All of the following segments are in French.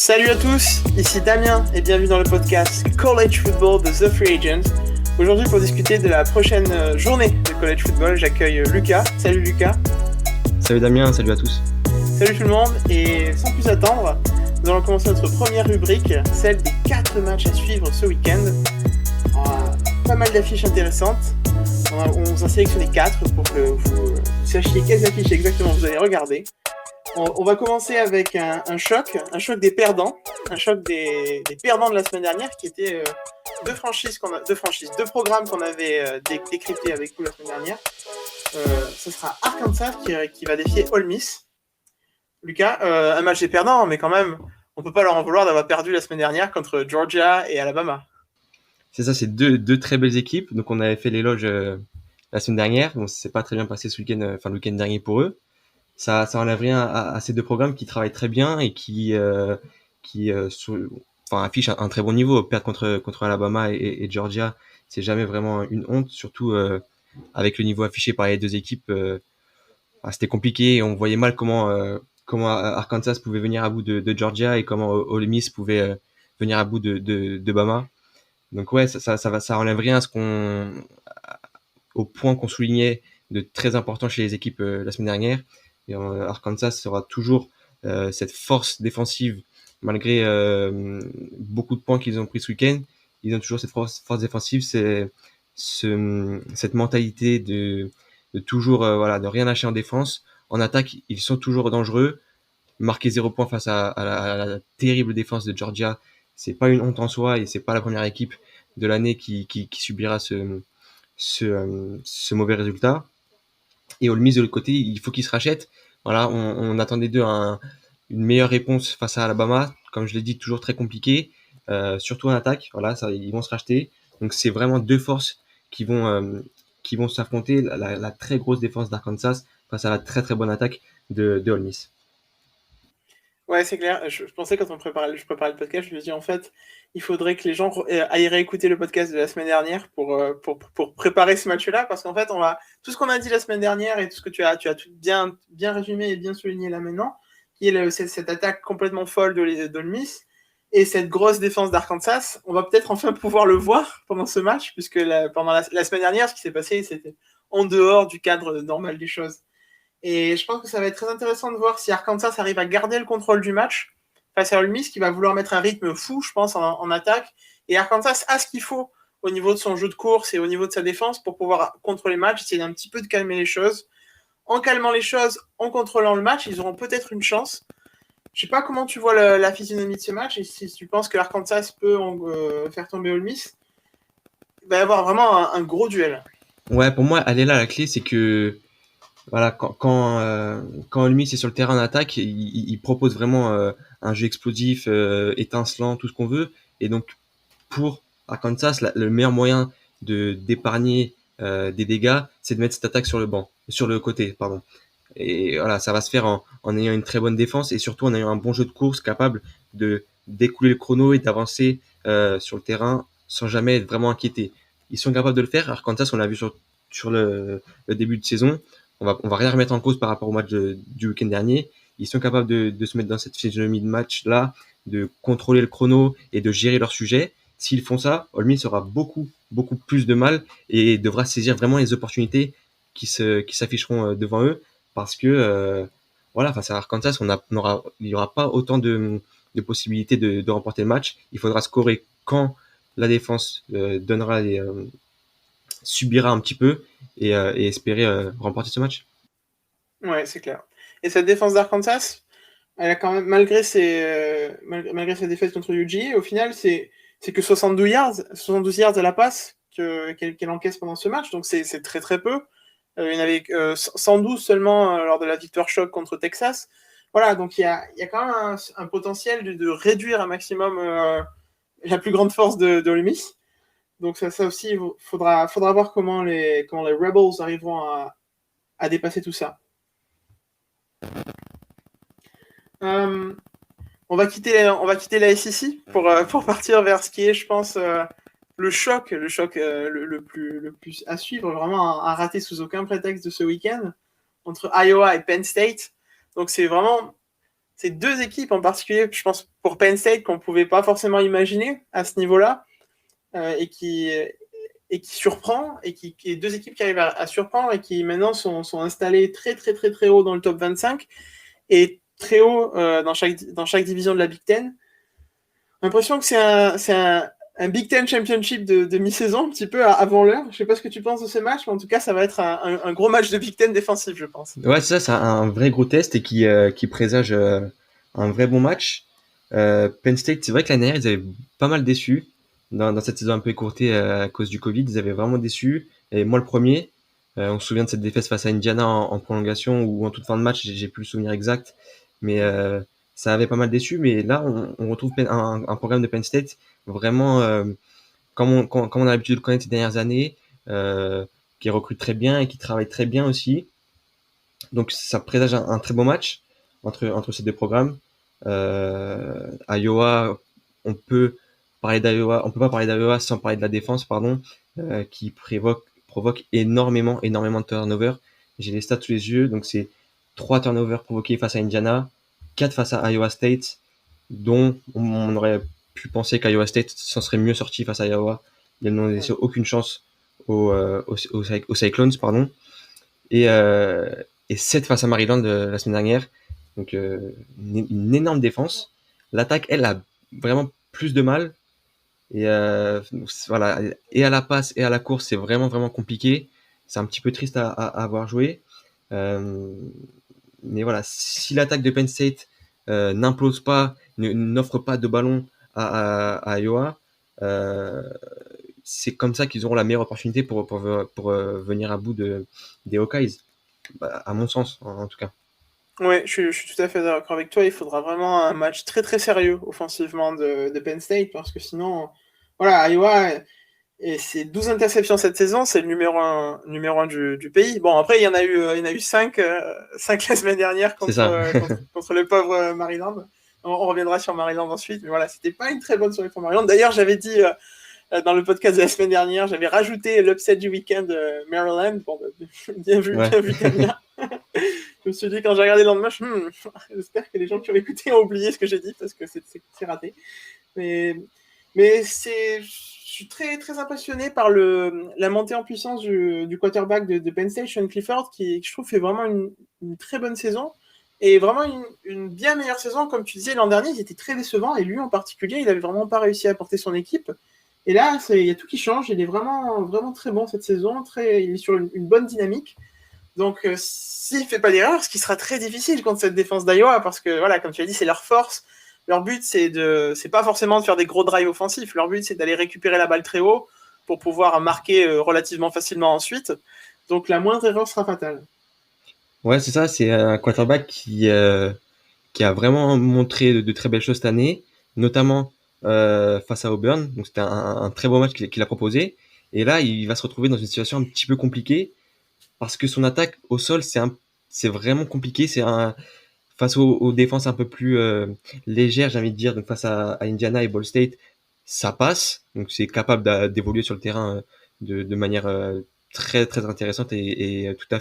Salut à tous, ici Damien et bienvenue dans le podcast College Football de The Free Agent. Aujourd'hui, pour discuter de la prochaine journée de College Football, j'accueille Lucas. Salut Lucas. Salut Damien, salut à tous. Salut tout le monde, et sans plus attendre, nous allons commencer notre première rubrique, celle des 4 matchs à suivre ce week-end. On a pas mal d'affiches intéressantes. On vous en sélectionne 4 pour que vous sachiez quelles affiches exactement vous allez regarder. On va commencer avec un choc des perdants, un choc des perdants de la semaine dernière qui étaient deux programmes qu'on avait décryptés avec vous la semaine dernière. Ce sera Arkansas qui va défier Ole Miss. Lucas, un match des perdants, mais quand même, on peut pas leur en vouloir d'avoir perdu la semaine dernière contre Georgia et Alabama. C'est ça, c'est deux très belles équipes. Donc on avait fait l'éloge la semaine dernière. Bon, c'est pas très bien passé ce week-end, le week-end dernier pour eux. Ça enlève rien à ces deux programmes qui travaillent très bien et qui affichent un très bon niveau. Perdre contre Alabama et Georgia, c'est jamais vraiment une honte, surtout avec le niveau affiché par les deux équipes. C'était compliqué et on voyait mal comment Arkansas pouvait venir à bout de Georgia et comment Ole Miss pouvait venir à bout de Bama. Donc ouais, ça enlève rien au point qu'on soulignait de très important chez les équipes la semaine dernière. Et Arkansas sera toujours cette force défensive malgré beaucoup de points qu'ils ont pris ce week-end. Ils ont toujours cette force défensive, cette mentalité de toujours de rien lâcher en défense. En attaque, ils sont toujours dangereux. Marquer 0 points face à la terrible défense de Georgia, c'est pas une honte en soi et c'est pas la première équipe de l'année qui subira ce mauvais résultat. Et Ole Miss de l'autre côté, il faut qu'ils se rachètent. Voilà, on attendait d'eux une meilleure réponse face à Alabama. Comme je l'ai dit, toujours très compliqué, surtout en attaque. Voilà, ils vont se racheter. Donc c'est vraiment deux forces qui vont s'affronter. La très grosse défense d'Arkansas face à la très très bonne attaque de Ole Miss. Ouais, c'est clair. Je pensais quand je préparais le podcast, je me dis en fait, il faudrait que les gens aillent réécouter le podcast de la semaine dernière pour préparer ce match-là, parce qu'en fait, tout ce qu'on a dit la semaine dernière et tout ce que tu as tout bien résumé et bien souligné là maintenant, qui est cette attaque complètement folle d'Ole Miss et cette grosse défense d'Arkansas, on va peut-être enfin pouvoir le voir pendant ce match, puisque pendant la semaine dernière, ce qui s'est passé, c'était en dehors du cadre normal des choses. Et je pense que ça va être très intéressant de voir si Arkansas arrive à garder le contrôle du match face à Ole Miss, qui va vouloir mettre un rythme fou, je pense, en attaque. Et Arkansas a ce qu'il faut au niveau de son jeu de course et au niveau de sa défense pour pouvoir contrôler le match, essayer d'un petit peu de calmer les choses. En calmant les choses, en contrôlant le match, ils auront peut-être une chance. Je sais pas comment tu vois la physionomie de ce match et si tu penses que Arkansas peut faire tomber Ole Miss. Il va y avoir vraiment un gros duel. Ouais, pour moi, elle est là la clé, c'est que voilà, quand Ole Miss est sur le terrain d'attaque, il propose vraiment un jeu explosif, étincelant, tout ce qu'on veut. Et donc, pour Arkansas, le meilleur moyen d'épargner des dégâts, c'est de mettre cette attaque sur le côté, pardon. Et voilà, ça va se faire en ayant une très bonne défense et surtout en ayant un bon jeu de course capable de d'écouler le chrono et d'avancer sur le terrain sans jamais être vraiment inquiété. Ils sont capables de le faire. Arkansas, on l'a vu sur le début de saison. On va rien remettre en cause par rapport au match du week-end dernier. Ils sont capables de se mettre dans cette physionomie de match-là, de contrôler le chrono et de gérer leur sujet. S'ils font ça, Ole Miss aura beaucoup plus de mal et devra saisir vraiment les opportunités qui s'afficheront devant eux, parce que face à Arkansas, il n'y aura pas autant de possibilités de remporter le match. Il faudra scorer quand la défense subira un petit peu et espérer remporter ce match. Ouais, c'est clair. Et cette défense d'Arkansas, elle a quand même, malgré ses défaites contre UGA, au final, c'est que 72 yards à la passe qu'elle encaisse pendant ce match, donc c'est très très peu. Il y en avait 112 seulement lors de la victoire choc contre Texas. Voilà, donc il y a quand même un potentiel de réduire un maximum la plus grande force de Ole Miss. Donc ça aussi, il faudra voir comment les Rebels arriveront à dépasser tout ça. On va quitter la SEC pour partir vers ce qui est, je pense, le choc le plus à suivre, vraiment à rater sous aucun prétexte de ce week-end, entre Iowa et Penn State. Donc c'est vraiment c'est deux équipes en particulier, je pense pour Penn State, qu'on ne pouvait pas forcément imaginer à ce niveau-là, et qui surprend, et deux équipes qui arrivent à surprendre et qui maintenant sont installées très très très très haut dans le top 25 et très haut dans chaque division de la Big Ten. J'ai l'impression que c'est un Big Ten Championship de mi-saison, un petit peu avant l'heure. Je sais pas ce que tu penses de ce match, mais en tout cas, ça va être un gros match de Big Ten défensif, je pense. Ouais, c'est un vrai gros test et qui présage un vrai bon match. Penn State, c'est vrai que l'année dernière, ils avaient pas mal déçu dans cette saison un peu écourtée à cause du Covid. Ils avaient vraiment déçu. Et moi, le premier, on se souvient de cette défaite face à Indiana en prolongation ou en toute fin de match, j'ai plus le souvenir exact. Mais ça avait pas mal déçu. Mais là, on retrouve un programme de Penn State vraiment comme on a l'habitude de le connaître ces dernières années, qui recrute très bien et qui travaille très bien aussi. Donc ça présage un très beau match entre ces deux programmes. Iowa, on peut on peut pas parler d'Iowa sans parler de la défense, pardon, qui provoque énormément de turnovers. J'ai les stats sous les yeux, donc c'est 3 turnovers provoqués face à Indiana, 4 face à Iowa State, dont on aurait pu penser qu'Iowa State s'en serait mieux sorti face à Iowa. Ils n'ont laissé aucune chance aux Cyclones, pardon. Et, euh, et 7 face à Maryland la semaine dernière. Donc une énorme défense. L'attaque, elle, a vraiment plus de mal. Et voilà, et à la passe et à la course, c'est vraiment compliqué. C'est un petit peu triste à avoir joué. Mais voilà, si l'attaque de Penn State n'implose pas, n'offre pas de ballon à Iowa, c'est comme ça qu'ils auront la meilleure opportunité pour venir à bout des Hawkeyes, à mon sens, en tout cas. Ouais, je suis tout à fait d'accord avec toi. Il faudra vraiment un match très très sérieux offensivement de Penn State parce que sinon, voilà, Iowa et ses 12 interceptions cette saison, c'est le numéro un du pays. Bon, après, il y en a eu 5 cinq la semaine dernière C'est ça. contre le pauvre Maryland. On reviendra sur Maryland ensuite, mais voilà, c'était pas une très bonne soirée pour Maryland. D'ailleurs, j'avais dit dans le podcast de la semaine dernière, j'avais rajouté l'upset du week-end Maryland. Bon, bien Ouais. vu Tania. Je me suis dit, quand j'ai regardé le lendemain, j'espère que les gens qui ont écouté ont oublié ce que j'ai dit parce que c'est raté. Mais, je suis très, très impressionné par la montée en puissance du quarterback de Penn State, Sean Clifford, qui je trouve fait vraiment une très bonne saison et vraiment une bien meilleure saison. Comme tu disais, l'an dernier, il était très décevant et lui en particulier, il n'avait vraiment pas réussi à porter son équipe. Et là, il y a tout qui change. Il est vraiment très bon cette saison. Il est sur une bonne dynamique. Donc, s'il ne fait pas d'erreur, ce qui sera très difficile contre cette défense d'Iowa, parce que, voilà, comme tu as dit, c'est leur force. Leur but, c'est pas forcément de faire des gros drives offensifs. Leur but, c'est d'aller récupérer la balle très haut pour pouvoir marquer relativement facilement ensuite. Donc, la moindre erreur sera fatale. Ouais, c'est ça. C'est un quarterback qui a vraiment montré de très belles choses cette année, notamment face à Auburn. Donc c'était un très beau match qu'il a proposé. Et là, il va se retrouver dans une situation un petit peu compliquée parce que son attaque au sol, c'est vraiment compliqué. Face aux défenses un peu plus légères, j'ai envie de dire, donc face à Indiana et Ball State, ça passe. Donc c'est capable d'évoluer sur le terrain de manière très intéressante et tout à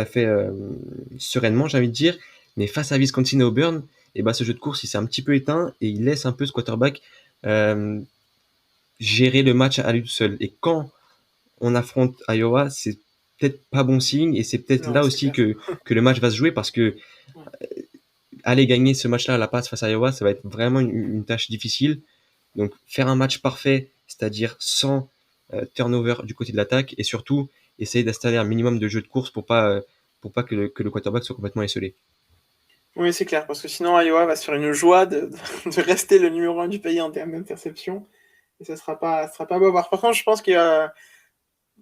fait sereinement, j'ai envie de dire. Mais face à Wisconsin et Auburn, et ben, ce jeu de course, il s'est un petit peu éteint et il laisse un peu ce quarterback euh, gérer le match à lui tout seul. Et quand on affronte Iowa, c'est peut-être pas bon signe et c'est peut-être Non, là c'est aussi clair. que le match va se jouer parce que aller gagner ce match-là à la passe face à Iowa, ça va être vraiment une tâche difficile. Donc faire un match parfait, c'est-à-dire sans turnover du côté de l'attaque et surtout essayer d'installer un minimum de jeu de course pour pas que le quarterback soit complètement esselé. Oui, c'est clair, parce que sinon, Iowa va se faire une joie de rester le numéro un du pays en termes d'interception. Et ça sera pas beau à voir. Par contre, je pense qu'il y a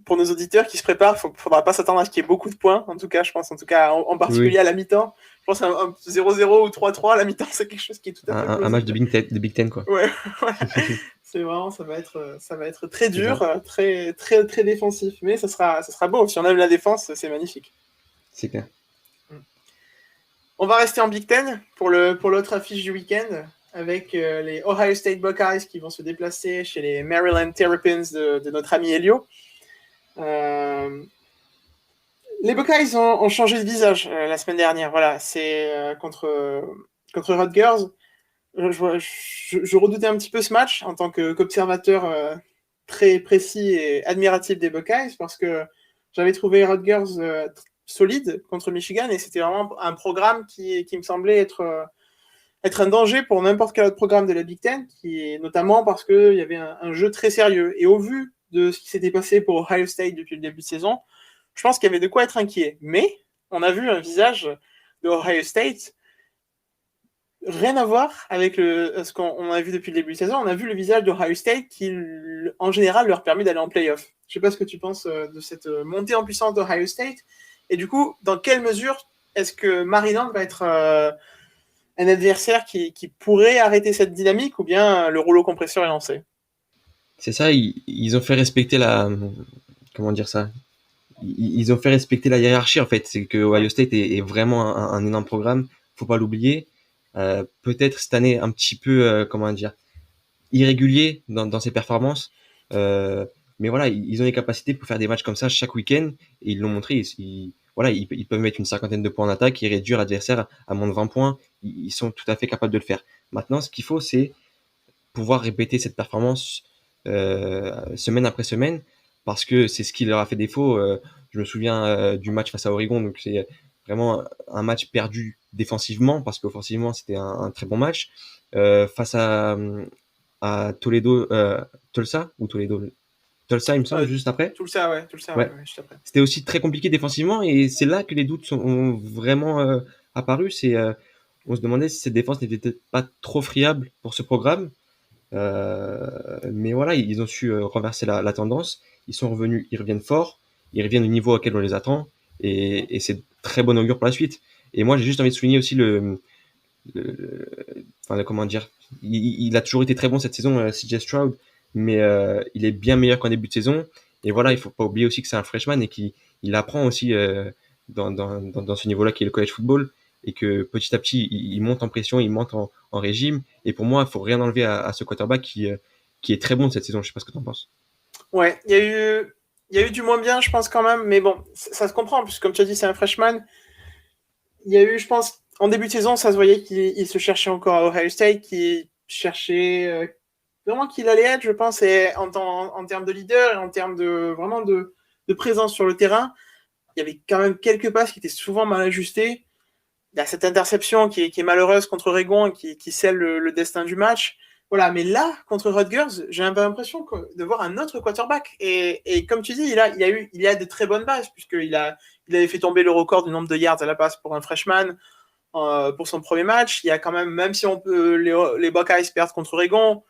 pour nos auditeurs qui se préparent, il ne faudra pas s'attendre à ce qu'il y ait beaucoup de points. En tout cas, je pense, en particulier Oui, à la mi-temps. Je pense un 0-0 ou 3-3 à la mi-temps, c'est quelque chose qui est tout à fait un match plausible. de Big Ten, quoi. Ouais, voilà. C'est vraiment, ça va être très C'est dur, ça, très défensif. Mais ça sera beau. Si on aime la défense, c'est magnifique. c'est clair. On va rester en Big Ten pour l'autre affiche du week-end avec les Ohio State Buckeyes qui vont se déplacer chez les Maryland Terrapins de notre ami Elio. Les Buckeyes ont changé de visage la semaine dernière. Voilà, c'est contre Rutgers. Je redoutais un petit peu ce match en tant qu'observateur très précis et admiratif des Buckeyes parce que j'avais trouvé Rutgers solide contre Michigan et c'était vraiment un programme qui me semblait être un danger pour n'importe quel autre programme de la Big Ten, notamment parce qu'il y avait un jeu très sérieux. Et au vu de ce qui s'était passé pour Ohio State depuis le début de saison, je pense qu'il y avait de quoi être inquiet. Mais on a vu un visage de Ohio State rien à voir avec ce qu'on a vu depuis le début de saison. On a vu le visage d'Ohio State qui, en général, leur permet d'aller en playoff. Je sais pas ce que tu penses de cette montée en puissance d'Ohio State. Et du coup, dans quelle mesure est-ce que Maryland va être un adversaire qui pourrait arrêter cette dynamique ou bien le rouleau compresseur est lancé? C'est ça, ils ont fait respecter comment dire ça? Ils ont fait respecter la hiérarchie en fait. C'est que Ohio Ouais. State est vraiment un énorme programme. Faut pas l'oublier. Peut-être cette année un petit peu, comment dire, irrégulier dans ses performances. Euh, mais voilà, ils ont les capacités pour faire des matchs comme ça chaque week-end et ils l'ont montré. Voilà, ils peuvent mettre une cinquantaine de points en attaque et réduire l'adversaire à moins de 20 points. Ils sont tout à fait capables de le faire. Maintenant, ce qu'il faut, c'est pouvoir répéter cette performance semaine après semaine parce que c'est ce qui leur a fait défaut. Je me souviens du match face à Oregon, donc c'est vraiment un match perdu défensivement parce qu'offensivement c'était un très bon match. Face à Toledo, Tulsa ou Toledo, Tulsa il me semble Euh, juste après. tout le ça, Ouais, ouais, juste après. c'était aussi très compliqué défensivement et c'est là que les doutes ont vraiment apparu. On se demandait si cette défense n'était peut-être pas trop friable pour ce programme. Mais voilà, ils ont su renverser la tendance. Ils sont revenus, ils reviennent fort, ils reviennent au niveau auquel on les attend, et c'est très bon augure pour la suite. Et moi, j'ai juste envie de souligner aussi le- enfin, comment dire, il a toujours été très bon cette saison, CJ Stroud, mais il est bien meilleur qu'en début de saison. Et voilà, il Oui. faut pas oublier aussi que c'est un freshman et qu'il apprend aussi dans ce niveau-là qui est le college football et que petit à petit il monte en pression, il monte en régime. Et pour moi, il faut rien enlever à ce quarterback qui est très bon cette saison. Je sais pas ce que tu en penses. Ouais, il y a eu du moins bien, je pense quand même, mais bon, ça se comprend, puisque comme tu as dit, c'est un freshman. Il y a eu, je pense, en début de saison, ça se voyait qu'il se cherchait encore à Ohio State, qu'il cherchait vraiment qu'il allait être, je pense, et en termes de leader et en termes de vraiment de présence sur le terrain. Il y avait quand même quelques passes qui étaient souvent mal ajustées. Il y a cette interception qui est malheureuse contre Oregon et qui scelle le destin du match. Voilà, mais là, contre Rutgers, j'ai un peu l'impression de voir un autre quarterback. Et comme tu dis, il a de très bonnes bases, il avait fait tomber le record du nombre de yards à la passe pour un freshman pour son premier match. Il y a quand même, même si on peut, les Buckeyes perdent contre Oregon,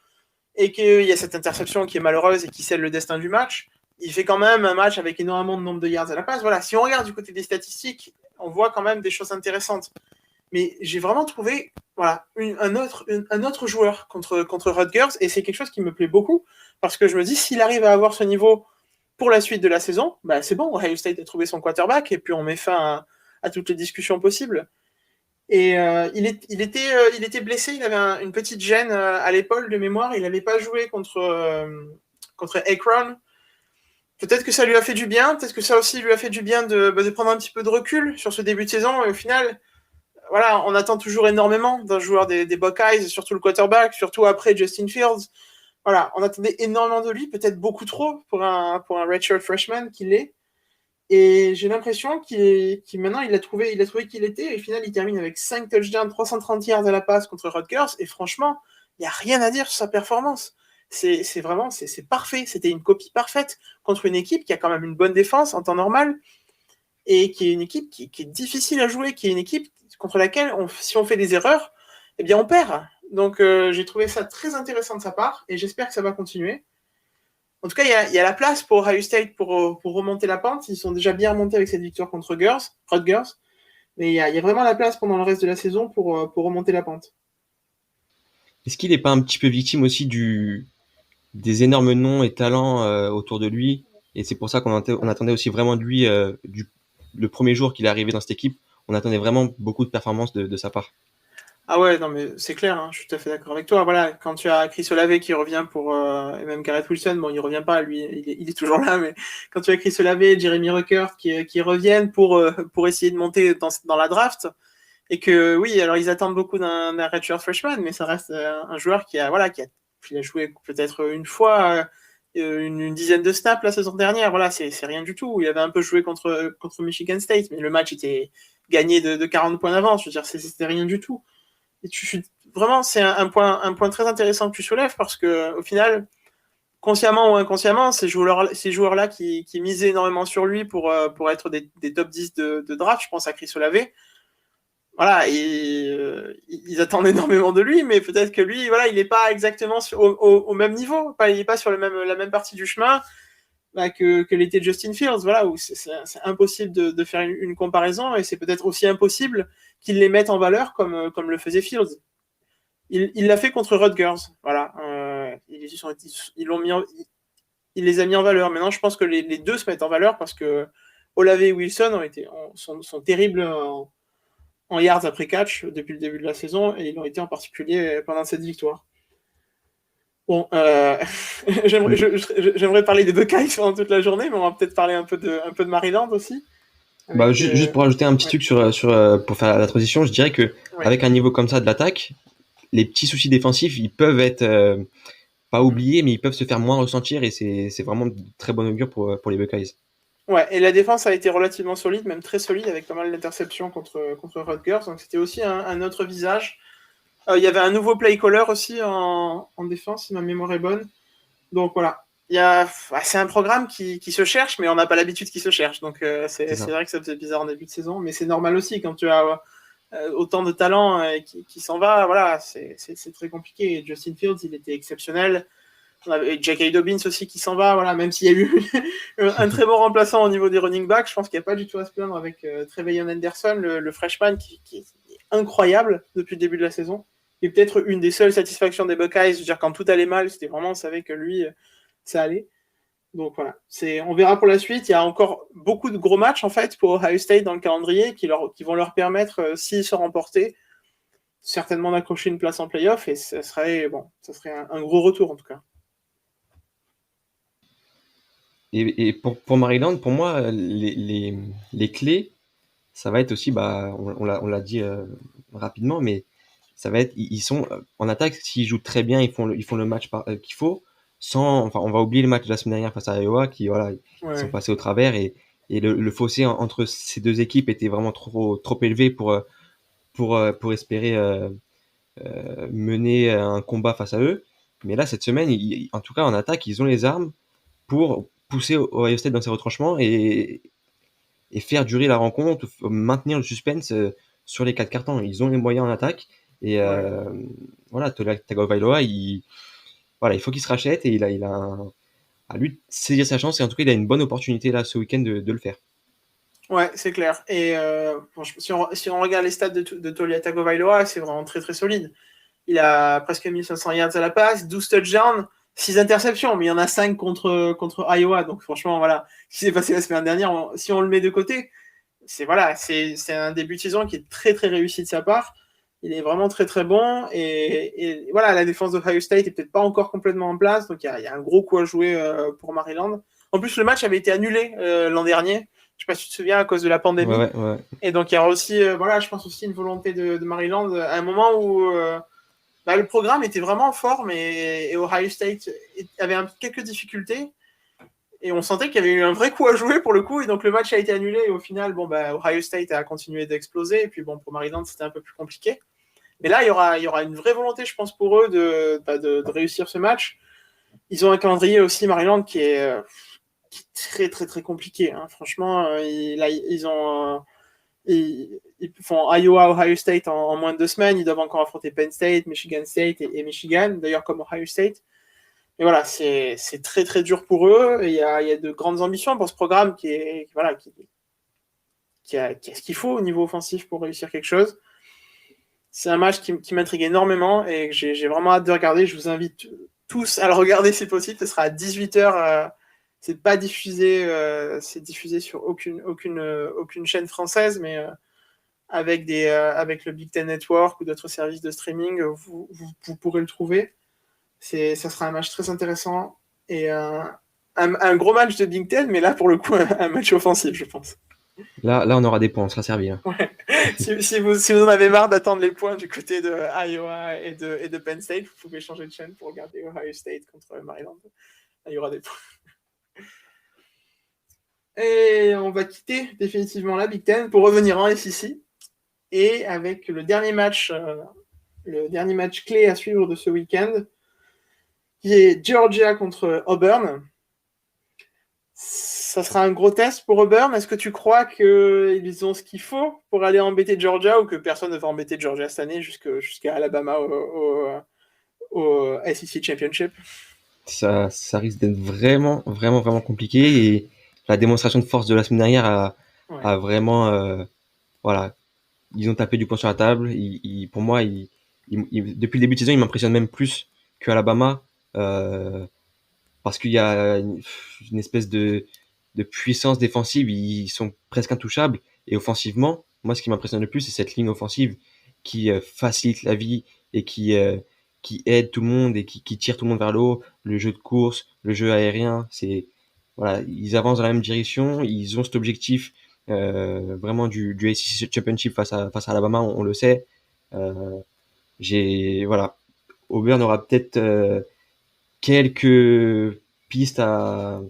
et qu'il y a cette interception qui est malheureuse et qui scelle le destin du match, il fait quand même un match avec énormément de nombre de yards à la passe. Voilà, si on regarde du côté des statistiques, on voit quand même des choses intéressantes. Mais j'ai vraiment trouvé voilà, un autre joueur contre Rutgers, et c'est quelque chose qui me plaît beaucoup, parce que je me dis, s'il arrive à avoir ce niveau pour la suite de la saison, bah c'est bon, Ohio State a trouvé son quarterback, et puis on met fin à toutes les discussions possibles. Et il était blessé, il avait une petite gêne à l'épaule de mémoire, il n'avait pas joué contre Akron. Peut-être que ça lui a fait du bien, peut-être que ça aussi lui a fait du bien de prendre un petit peu de recul sur ce début de saison, et au final, voilà, on attend toujours énormément d'un joueur des Buckeyes, surtout le quarterback, surtout après Justin Fields. Voilà, on attendait énormément de lui, peut-être beaucoup trop pour un redshirt freshman qu'il est. Et j'ai l'impression maintenant, il a trouvé qui il était. Et au final, il termine avec 5 touchdowns, 330 yards à la passe contre Rutgers. Et franchement, il n'y a rien à dire sur sa performance. C'est vraiment, c'est parfait. C'était une copie parfaite contre une équipe qui a quand même une bonne défense en temps normal et qui est une équipe qui est difficile à jouer, qui est une équipe contre laquelle, si on fait des erreurs, eh bien, on perd. Donc, j'ai trouvé ça très intéressant de sa part et j'espère que ça va continuer. En tout cas, il y a la place pour Ohio State pour remonter la pente. Ils sont déjà bien remontés avec cette victoire contre Rutgers. Mais il y a vraiment la place pendant le reste de la saison pour remonter la pente. Est-ce qu'il n'est pas un petit peu victime aussi des énormes noms et talents autour de lui? Et c'est pour ça on attendait aussi vraiment de lui le premier jour qu'il est arrivé dans cette équipe. On attendait vraiment beaucoup de performances de sa part. Ah ouais, non mais c'est clair, hein, je suis tout à fait d'accord avec toi. Voilà, quand tu as Chris Olave qui revient et même Garrett Wilson, bon, il revient pas, lui, il est toujours là, mais quand tu as Chris Olave et Jeremy Ruckert qui reviennent pour essayer de monter dans la draft, et que oui, alors ils attendent beaucoup d'un redshirt freshman, mais ça reste un joueur il a joué peut-être une fois, une dizaine de snaps la saison dernière. Voilà, c'est rien du tout. Il avait un peu joué contre Michigan State, mais le match était gagné de 40 points d'avance. Je veux dire, c'était rien du tout. Et vraiment, c'est un point très intéressant que tu soulèves parce que au final, consciemment ou inconsciemment, ces joueurs-là qui misaient énormément sur lui pour être des top 10 de draft, je pense à Chris Olave, voilà, ils attendent énormément de lui, mais peut-être que lui, voilà, il n'est pas exactement au même niveau, il n'est pas sur la même partie du chemin que l'était Justin Fields, voilà, où c'est impossible de faire une comparaison, et c'est peut-être aussi impossible qu'ils les mettent en valeur comme le faisait Fields. Il l'a fait contre Rutgers, voilà, il les a mis en valeur. Maintenant, je pense que les deux se mettent en valeur parce que Olave et Wilson sont terribles en yards après catch depuis le début de la saison, et ils l'ont été en particulier pendant cette victoire. Bon, j'aimerais parler des Buckeyes pendant toute la journée, mais on va peut-être parler un peu de Maryland aussi. Bah, juste pour ajouter un petit truc pour faire la transition, je dirais que avec un niveau comme ça de l'attaque, les petits soucis défensifs, ils peuvent être pas oubliés, mais ils peuvent se faire moins ressentir, et c'est vraiment de très bon augure pour les Buckeyes. Ouais, et la défense a été relativement solide, même très solide, avec pas mal d'interceptions contre Rutgers, donc c'était aussi un autre visage. Il y avait un nouveau play caller aussi en défense, si ma mémoire est bonne. Donc voilà, c'est un programme qui se cherche, mais on n'a pas l'habitude qu'il se cherche. Donc c'est vrai que ça faisait bizarre en début de saison, mais c'est normal aussi quand tu as autant de talent qui s'en va. Voilà, c'est très compliqué. Et Justin Fields, il était exceptionnel. On avait J.K. Dobbins aussi qui s'en va. Voilà, même s'il y a eu un très bon remplaçant au niveau des running backs, je pense qu'il n'y a pas du tout à se plaindre avec Trevelyan Henderson, le freshman qui est incroyable depuis le début de la saison. Et peut-être une des seules satisfactions des Buckeyes. Je veux dire, quand tout allait mal, c'était vraiment, on savait que lui, ça allait. Donc voilà, on verra pour la suite. Il y a encore beaucoup de gros matchs en fait pour Ohio State dans le calendrier qui vont leur permettre, s'ils se remportaient, certainement d'accrocher une place en playoff, et ça serait un gros retour en tout cas. Et pour Maryland, pour moi, les clés, ça va être aussi, bah, on l'a dit rapidement, mais ça va être, ils sont en attaque, s'ils jouent très bien, ils font le match qu'il faut, enfin, on va oublier le match de la semaine dernière face à Iowa, qui, voilà, ils sont passés au travers, et le fossé entre ces deux équipes était vraiment trop élevé pour espérer mener un combat face à eux. Mais là, cette semaine, en tout cas, en attaque, ils ont les armes pour pousser Ohio State dans ses retranchements et faire durer la rencontre, maintenir le suspense sur les 4 cartons. Ils ont les moyens en attaque. Et voilà, Tagovailoa, il faut qu'il se rachète, et il a à lui de saisir sa chance, et en tout cas, il a une bonne opportunité là ce week-end de le faire. Ouais, c'est clair. Et si on regarde les stats de Tua Tagovailoa, c'est vraiment très très solide. Il a presque 1500 yards à la passe, 12 touchdowns, 6 interceptions, mais il y en a 5 contre Iowa. Donc franchement, voilà, ce qui s'est passé la semaine dernière, si on le met de côté, c'est un début de saison qui est très très réussi de sa part. Il est vraiment très très bon, et voilà, la défense d'Ohio State est peut-être pas encore complètement en place, donc il y a un gros coup à jouer pour Maryland. En plus, le match avait été annulé l'an dernier, je sais pas si tu te souviens, à cause de la pandémie. Ouais. Et donc il y a aussi, je pense aussi une volonté de Maryland à un moment où le programme était vraiment fort, mais Ohio State avait quelques difficultés. Et on sentait qu'il y avait eu un vrai coup à jouer pour le coup, et donc le match a été annulé, et au final, Ohio State a continué d'exploser, et puis pour Maryland, c'était un peu plus compliqué. Mais là, il y aura une vraie volonté, je pense, pour eux de réussir ce match. Ils ont un calendrier aussi, Maryland, qui est très, très, très compliqué. Hein. Franchement, ils font Iowa, Ohio State en moins de 2 semaines. Ils doivent encore affronter Penn State, Michigan State et Michigan, d'ailleurs comme Ohio State. Et voilà, c'est très très dur pour eux. Et il y a de grandes ambitions pour ce programme qui a ce qu'il faut au niveau offensif pour réussir quelque chose. C'est un match qui m'intrigue énormément et que j'ai vraiment hâte de regarder. Je vous invite tous à le regarder si possible. Ce sera à 18h. C'est pas diffusé, c'est diffusé sur aucune chaîne française, mais avec le Big Ten Network ou d'autres services de streaming, vous pourrez le trouver. Ça sera un match très intéressant et un gros match de Big Ten, mais là, pour le coup, un match offensif, je pense. Là, on aura des points, on sera servi. Hein. Ouais. Si vous en avez marre d'attendre les points du côté de Iowa et de Penn State, vous pouvez changer de chaîne pour regarder Ohio State contre Maryland. Là, il y aura des points. Et on va quitter définitivement la Big Ten pour revenir en SEC. Et avec le dernier match clé à suivre de ce week-end, qui est Georgia contre Auburn. Ça sera un gros test pour Auburn. Est-ce que tu crois qu'ils ont ce qu'il faut pour aller embêter Georgia ou que personne ne va embêter Georgia cette année jusqu'à Alabama au SEC Championship? Ça risque d'être vraiment, vraiment, vraiment compliqué. Et la démonstration de force de la semaine dernière a vraiment... voilà, ils ont tapé du poing sur la table. Pour moi, depuis le début de saison, ils m'impressionnent même plus qu'Alabama. Parce qu'il y a une espèce de puissance défensive, ils sont presque intouchables. Et offensivement, moi, ce qui m'impressionne le plus, c'est cette ligne offensive qui facilite la vie et qui aide tout le monde et qui tire tout le monde vers le haut. Le jeu de course, le jeu aérien, voilà, ils avancent dans la même direction. Ils ont cet objectif vraiment du ACC Championship face à Alabama, on le sait. Voilà, Auburn aura peut-être quelques pistes à...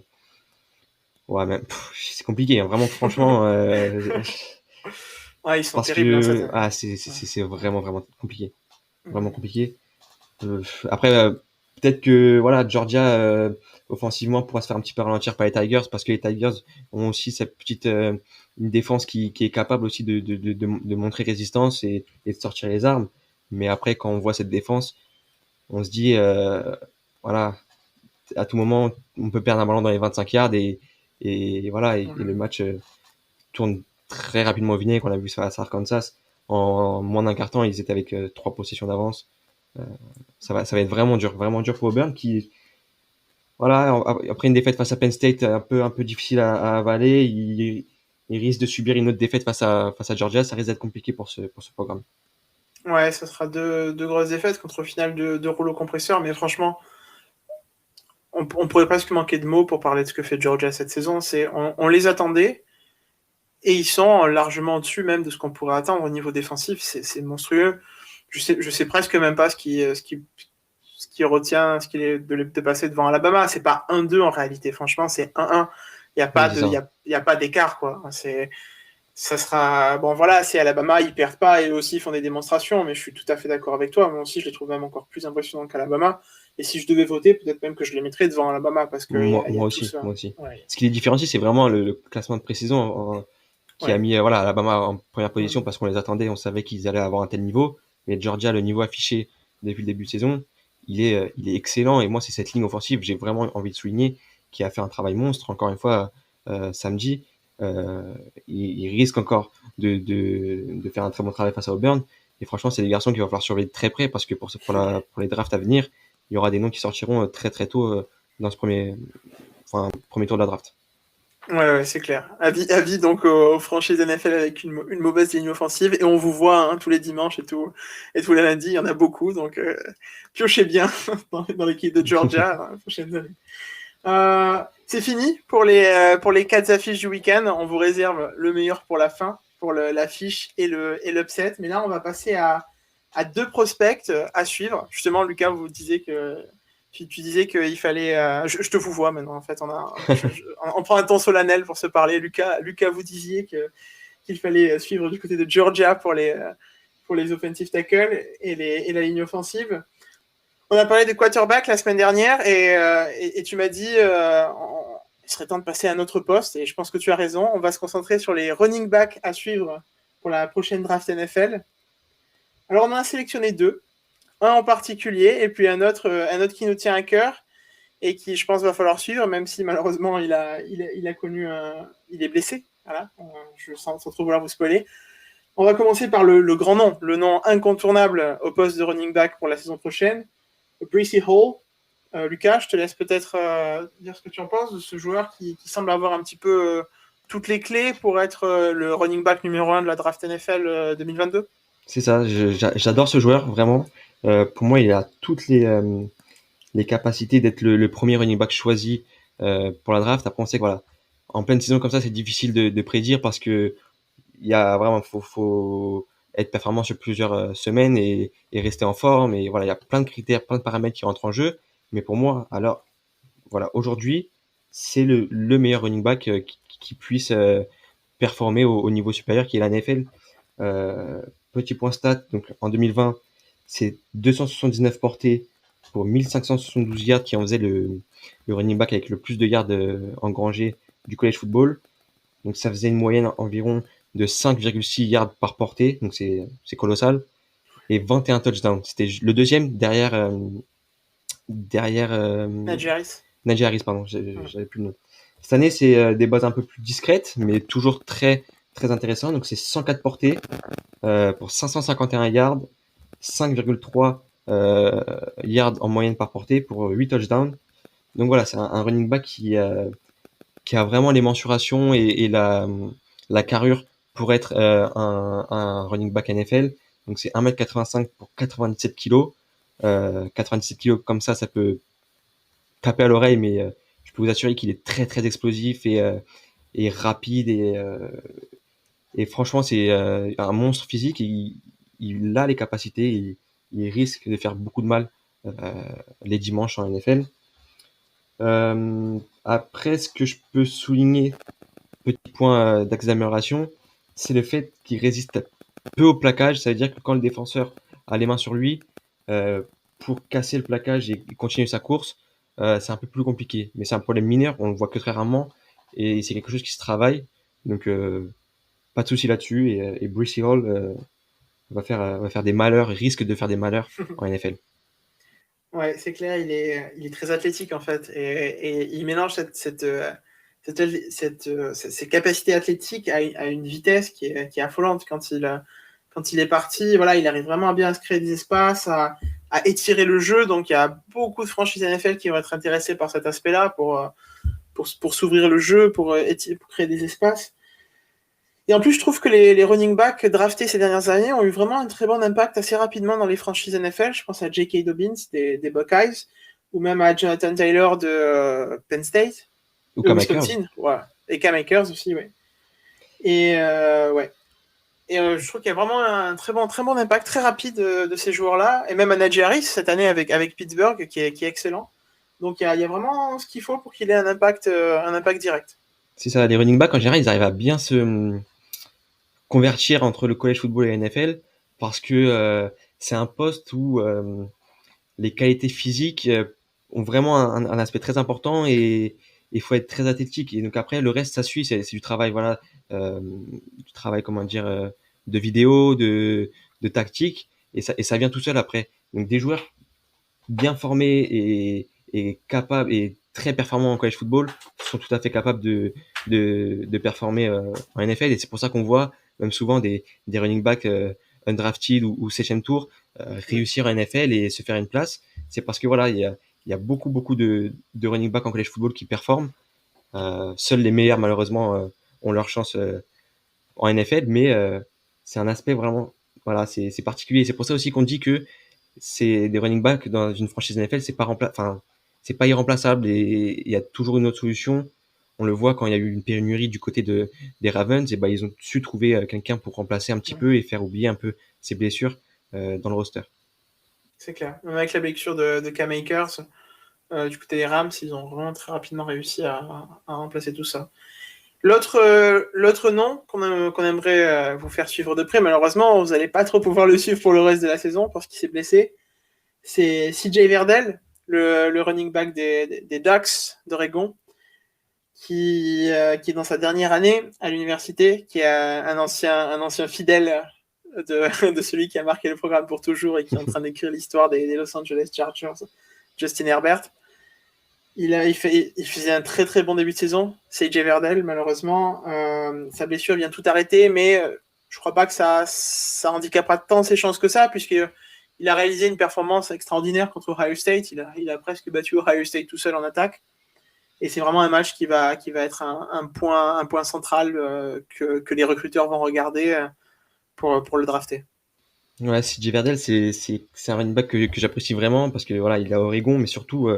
Ouais, même, c'est compliqué, hein, vraiment, franchement. Ouais, ils sont parce terribles. que c'est vraiment, vraiment compliqué. Vraiment compliqué. Après, peut-être que voilà, Georgia, offensivement, pourra se faire un petit peu ralentir par les Tigers, parce que les Tigers ont aussi cette petite une défense qui est capable aussi de montrer résistance et de sortir les armes. Mais après, quand on voit cette défense, on se dit, voilà, à tout moment, on peut perdre un ballon dans les 25 yards et voilà, et le match tourne très rapidement au vinaigre. On a vu ça à Arkansas. En moins d'un quart temps, ils étaient avec 3 possessions d'avance. Ça va être vraiment dur pour Auburn qui, voilà, après une défaite face à Penn State un peu difficile à avaler, il risque de subir une autre défaite face à Georgia. Ça risque d'être compliqué pour ce programme. Ouais, ça sera deux grosses défaites contre au final deux rouleaux compresseurs, mais franchement, on pourrait presque manquer de mots pour parler de ce que fait Georgia cette saison. On les attendait et ils sont largement au-dessus même de ce qu'on pourrait attendre au niveau défensif. C'est monstrueux. Je sais presque même pas ce qui retient, ce qui est de passer devant Alabama. C'est pas 1-2 en réalité. Franchement, c'est 1-1. Il y a pas d'écart, quoi. Ça sera bon, voilà, si Alabama ils perdent pas et eux aussi ils font des démonstrations, mais je suis tout à fait d'accord avec toi. Moi aussi je les trouve même encore plus impressionnants qu'Alabama, et si je devais voter, peut-être même que je les mettrais devant Alabama, parce que Moi aussi. Ouais. Ce qui les différencie, c'est vraiment le classement de pré-saison qui a mis voilà, Alabama en première position parce qu'on les attendait, on savait qu'ils allaient avoir un tel niveau. Mais Georgia, le niveau affiché depuis le début de saison, il est excellent. Et moi, c'est cette ligne offensive, j'ai vraiment envie de souligner, qui a fait un travail monstre. Encore une fois, samedi, il risque encore de faire un très bon travail face à Auburn. Et franchement, c'est des garçons qu'il va falloir surveiller de très près, parce que pour les drafts à venir, il y aura des noms qui sortiront très très tôt dans ce premier tour de la draft. Ouais, c'est clair. Avis donc aux franchises NFL avec une mauvaise ligne offensive, et on vous voit tous les dimanches et tous les lundis, il y en a beaucoup, donc piochez bien dans l'équipe de Georgia la prochaine année. C'est fini pour les 4 affiches du week-end. On vous réserve le meilleur pour la fin, pour l'affiche et l'upset. Mais là, on va passer à 2 prospects à suivre. Justement, Lucas, vous disiez que tu disais qu'il fallait. Je te vous vois maintenant. En fait, on prend un temps solennel pour se parler. Lucas, vous disiez qu'il fallait suivre du côté de Georgia pour les offensive tackles et la ligne offensive. On a parlé des quarterbacks la semaine dernière et tu m'as dit il serait temps de passer à un autre poste, et je pense que tu as raison. On va se concentrer sur les running backs à suivre pour la prochaine draft NFL. Alors on en a sélectionné 2, un en particulier et puis un autre qui nous tient à cœur et qui, je pense, va falloir suivre, même si malheureusement il est blessé. Voilà, sans trop vouloir vous spoiler. On va commencer par le grand nom, le nom incontournable au poste de running back pour la saison prochaine, Breece Hall. Lucas, je te laisse peut-être dire ce que tu en penses de ce joueur qui semble avoir un petit peu toutes les clés pour être le running back numéro 1 de la draft NFL 2022? C'est ça, j'adore ce joueur, vraiment. Pour moi, il a toutes les capacités d'être le premier running back choisi pour la draft. Après, on sait que voilà, en pleine saison comme ça, c'est difficile de prédire parce que il y a vraiment, faut être performant sur plusieurs semaines et rester en forme. Et voilà, il y a plein de critères, plein de paramètres qui rentrent en jeu. Mais pour moi, alors, voilà, aujourd'hui, c'est le meilleur running back qui puisse performer au niveau supérieur qui est la NFL. Petit point stat, donc en 2020, c'est 279 portées pour 1572 yards qui en faisait le running back avec le plus de yards engrangés du college football. Donc ça faisait une moyenne environ de 5,6 yards par portée, donc c'est colossal. Et 21 touchdowns. C'était le deuxième derrière Najee Harris. Najee Harris, pardon, j'avais plus le nom. Cette année, c'est des bases un peu plus discrètes, mais toujours très très intéressant. Donc c'est 104 portées pour 551 yards, 5,3 yards en moyenne par portée pour 8 touchdowns. Donc voilà, c'est un running back qui a vraiment les mensurations et la carrure pour être un running back NFL. Donc c'est 1m85 pour 97 kg. 97 kg comme ça peut taper à l'oreille, mais je peux vous assurer qu'il est très très explosif et rapide et franchement c'est un monstre physique. Il a les capacités, il risque de faire beaucoup de mal euh, les dimanches en NFL. Après, ce que je peux souligner, petit point d'axe d'amélioration, c'est le fait qu'il résiste peu au plaquage. Ça veut dire que quand le défenseur a les mains sur lui, euh, pour casser le plaquage et continuer sa course, c'est un peu plus compliqué. Mais c'est un problème mineur, on le voit que très rarement, et c'est quelque chose qui se travaille. Donc, pas de souci là-dessus. Et Breece Hall va faire des malheurs, risque de faire des malheurs en NFL. Ouais, c'est clair, il est très athlétique en fait. Et il mélange ses capacités athlétiques à une vitesse qui est affolante quand il est parti. Voilà, il arrive vraiment à bien se créer des espaces, à étirer le jeu. Donc il y a beaucoup de franchises NFL qui vont être intéressées par cet aspect-là pour s'ouvrir le jeu, pour créer des espaces. Et en plus, je trouve que les running backs draftés ces dernières années ont eu vraiment un très bon impact assez rapidement dans les franchises NFL. Je pense à J.K. Dobbins des Buckeyes, ou même à Jonathan Taylor de Penn State, Ou de Cam Akers. Wisconsin, voilà. Et Cam Akers aussi, ouais. Et ouais. Et je trouve qu'il y a vraiment un très bon impact très rapide de ces joueurs-là, et même à Najee Harris cette année avec Pittsburgh, qui est excellent. Donc il y a vraiment ce qu'il faut pour qu'il ait un impact direct. C'est ça, les running backs en général, ils arrivent à bien se convertir entre le college football et la NFL parce que c'est un poste où les qualités physiques ont vraiment un aspect très important et il faut être très athlétique. Et donc après, le reste, ça suit, c'est du travail, voilà, du travail, comment dire, de vidéo, de tactique, et ça vient tout seul après. Donc des joueurs bien formés et capables et très performants en college football sont tout à fait capables de performer en NFL. Et c'est pour ça qu'on voit même souvent des running backs undrafted ou septième tour réussir en NFL et se faire une place. C'est parce que voilà, il y a beaucoup de running backs en college football qui performent. Seuls les meilleurs malheureusement ont leur chance en NFL, mais c'est un aspect vraiment, voilà, c'est particulier. C'est pour ça aussi qu'on dit que c'est des running backs dans une franchise NFL, c'est pas irremplaçable et il y a toujours une autre solution. On le voit quand il y a eu une pénurie du côté des Ravens, et ben ils ont su trouver quelqu'un pour remplacer un petit peu et faire oublier un peu ses blessures dans le roster. C'est clair. Même avec la blessure de Cam Akers, du côté des Rams, ils ont vraiment très rapidement réussi à remplacer tout ça. L'autre nom qu'on aimerait vous faire suivre de près, malheureusement, vous n'allez pas trop pouvoir le suivre pour le reste de la saison parce qu'il s'est blessé, c'est CJ Verdell, le running back des Ducks d'Oregon, qui est dans sa dernière année à l'université, qui est un ancien fidèle de celui qui a marqué le programme pour toujours et qui est en train d'écrire l'histoire des Los Angeles Chargers, Justin Herbert. Il faisait un très bon début de saison, CJ Verdell, malheureusement. Sa blessure vient tout arrêter, mais je crois pas que ça handicapera tant ses chances que ça, puisqu'il a réalisé une performance extraordinaire contre Ohio State. Il a presque battu Ohio State tout seul en attaque. Et c'est vraiment un match qui va être un point central que les recruteurs vont regarder pour le drafter. Ouais, CJ Verdell, c'est un running back que j'apprécie vraiment parce que voilà, il est à Oregon, mais surtout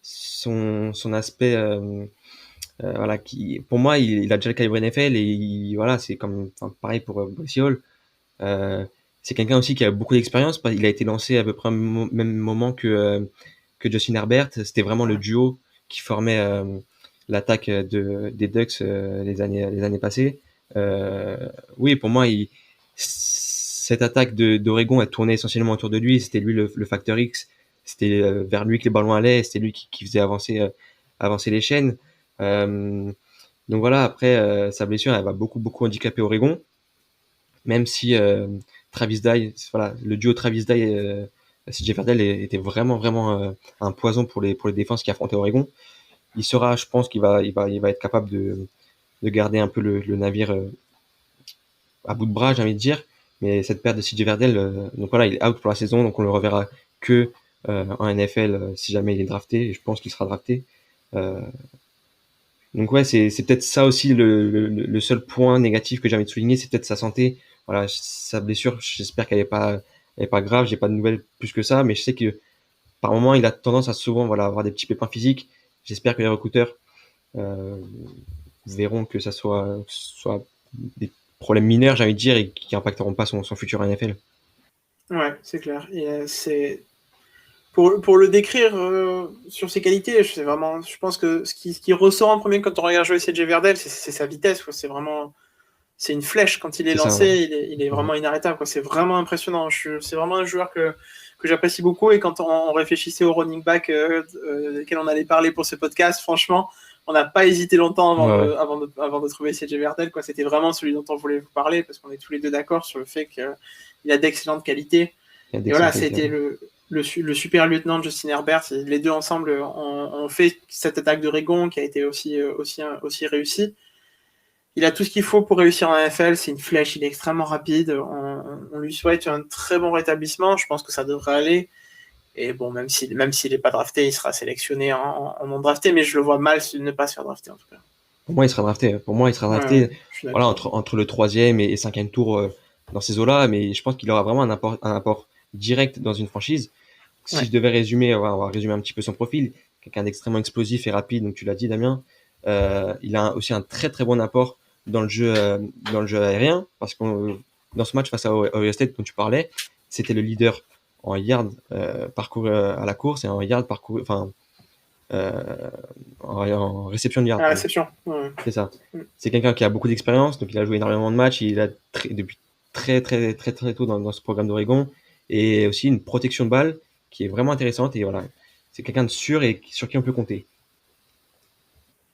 son aspect, voilà, qui, pour moi, il a déjà le calibre NFL et voilà, c'est comme, enfin, pareil pour Bryce Hall. Euh, c'est quelqu'un aussi qui a beaucoup d'expérience. Il a été lancé à peu près au même moment que Justin Herbert. C'était vraiment le duo qui formait l'attaque des Ducks les années passées. Oui, pour moi, cette attaque d'Oregon a tourné essentiellement autour de lui. C'était lui le facteur X. C'était vers lui que les ballons allaient. C'était lui qui faisait avancer les chaînes. Euh, donc voilà, après, sa blessure, elle va beaucoup handicaper Oregon. Même si Travis Dye, voilà, le duo Travis Dye et CJ Verdell était vraiment un poison pour les défenses qui affrontaient Oregon. Il sera, je pense qu'il va être capable de garder un peu le navire à bout de bras, j'ai envie de dire. Mais cette perte de CJ Verdell, donc voilà, il est out pour la saison, donc on le reverra que en NFL si jamais il est drafté. Et je pense qu'il sera drafté. Euh, donc ouais, c'est peut-être ça aussi le seul point négatif que j'ai envie de souligner, c'est peut-être sa santé. Voilà, sa blessure, j'espère elle est pas grave, j'ai pas de nouvelles plus que ça, mais je sais que par moment il a tendance à souvent voilà avoir des petits pépins physiques. J'espère que les recruteurs euh, verront que ça soit des problèmes mineurs, j'ai envie de dire, et qui impacteront pas son futur en NFL. Ouais, c'est clair. Et c'est pour le décrire sur ses qualités, c'est vraiment, je pense que ce qui ressort en premier quand on regarde jouer CJ Verdell, c'est sa vitesse. Quoi. C'est vraiment, c'est une flèche quand il est C'est ça, ouais. lancé, il est Mhm. vraiment inarrêtable. Quoi. C'est vraiment impressionnant. C'est vraiment un joueur que j'apprécie beaucoup. Et quand on réfléchissait au running back desquels on allait parler pour ce podcast, franchement, on n'a pas hésité longtemps Ouais, ouais. avant de trouver CJ Verdell. Quoi. C'était vraiment celui dont on voulait vous parler parce qu'on est tous les deux d'accord sur le fait qu'il a d'excellentes qualités. Il y a Et voilà, d'excellentes qualités, c'était ouais. le super lieutenant de Justin Herbert. Les deux ensemble ont fait cette attaque de Regon qui a été aussi réussie. Il a tout ce qu'il faut pour réussir en NFL. C'est une flèche, il est extrêmement rapide. On lui souhaite un très bon rétablissement. Je pense que ça devrait aller. Et bon, même s'il n'est pas drafté, il sera sélectionné en non drafté, mais je le vois mal ne pas se faire drafter en tout cas. Pour moi, il sera drafté. Pour moi, il sera Ouais, drafté, je suis voilà, d'accord. entre le troisième et cinquième tour dans ces eaux-là. Mais je pense qu'il aura vraiment un apport direct dans une franchise. Si Ouais. je devais résumer, on va résumer un petit peu son profil. Quelqu'un d'extrêmement explosif et rapide, donc tu l'as dit, Damien. Il a aussi un très bon apport dans le jeu aérien, parce que dans ce match face à Ohio State dont tu parlais, c'était le leader en yard parcouru à la course et en yard parcouru, enfin euh, en réception de À yard, la pardon. réception. Ouais. C'est ça. Mm. C'est quelqu'un qui a beaucoup d'expérience, donc il a joué énormément de matchs. Il a depuis très tôt dans ce programme d'Oregon, et aussi une protection de balle qui est vraiment intéressante. Et voilà, c'est quelqu'un de sûr et sur qui on peut compter.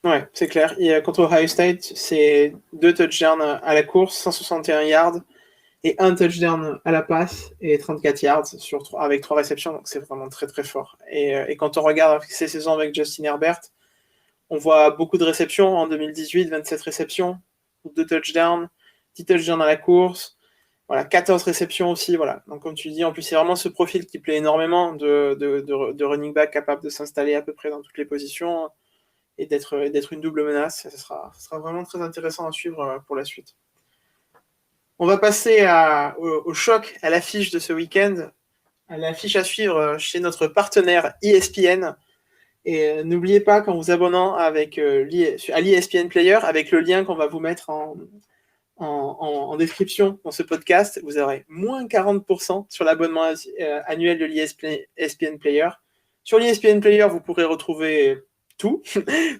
Ouais, c'est clair. Et contre Ohio State, c'est 2 touchdowns à la course, 161 yards, et un touchdown à la passe et 34 yards avec 3 réceptions. Donc c'est vraiment très fort. Et quand on regarde ces saisons avec Justin Herbert, on voit beaucoup de réceptions en 2018, 27 réceptions, 2 touchdowns, 10 touchdowns à la course, voilà, 14 réceptions aussi. Voilà. Donc comme tu dis, en plus c'est vraiment ce profil qui plaît énormément de running back capable de s'installer à peu près dans toutes les positions et d'être une double menace. Ça sera vraiment très intéressant à suivre pour la suite. On va passer au choc, à l'affiche de ce week-end, à l'affiche à suivre chez notre partenaire ESPN. Et n'oubliez pas, quand vous abonnant à l'ESPN Player, avec le lien qu'on va vous mettre en description dans ce podcast, vous aurez moins 40% sur l'abonnement annuel de l'ESPN Player. Sur l'ESPN Player, vous pourrez retrouver tout,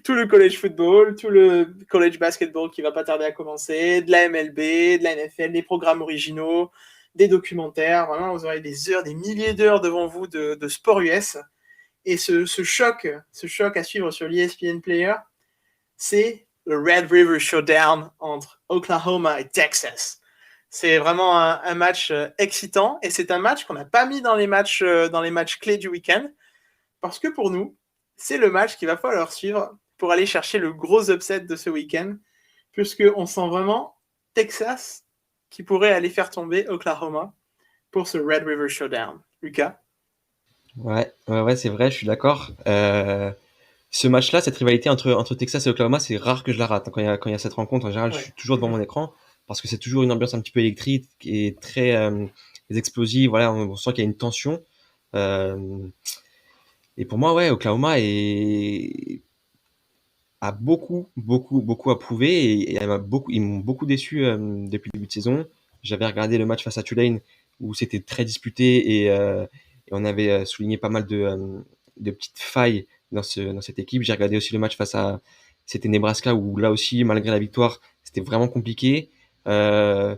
tout le college football, tout le college basketball qui va pas tarder à commencer, de la MLB, de la NFL, des programmes originaux, des documentaires. Vraiment, vous aurez des heures, des milliers d'heures devant vous de sport US. Et ce choc à suivre sur l'ESPN Player, c'est le Red River Showdown entre Oklahoma et Texas. C'est vraiment un match excitant et c'est un match qu'on n'a pas mis dans les matchs clés du week-end parce que pour nous, c'est le match qu'il va falloir suivre pour aller chercher le gros upset de ce week-end puisqu'on sent vraiment Texas qui pourrait aller faire tomber Oklahoma pour ce Red River Showdown. Lucas? Ouais, c'est vrai, je suis d'accord. ce match-là, cette rivalité entre Texas et Oklahoma, c'est rare que je la rate. Quand il y a cette rencontre, en général, je Ouais. suis toujours devant mon écran parce que c'est toujours une ambiance un petit peu électrique et très explosive. Voilà, on sent qu'il y a une tension. Euh, et pour moi, ouais, a beaucoup à prouver et ils m'ont beaucoup déçu depuis le début de saison. J'avais regardé le match face à Tulane où c'était très disputé et on avait souligné pas mal de petites failles dans cette équipe. J'ai regardé aussi le match c'était Nebraska où là aussi, malgré la victoire, c'était vraiment compliqué. Euh,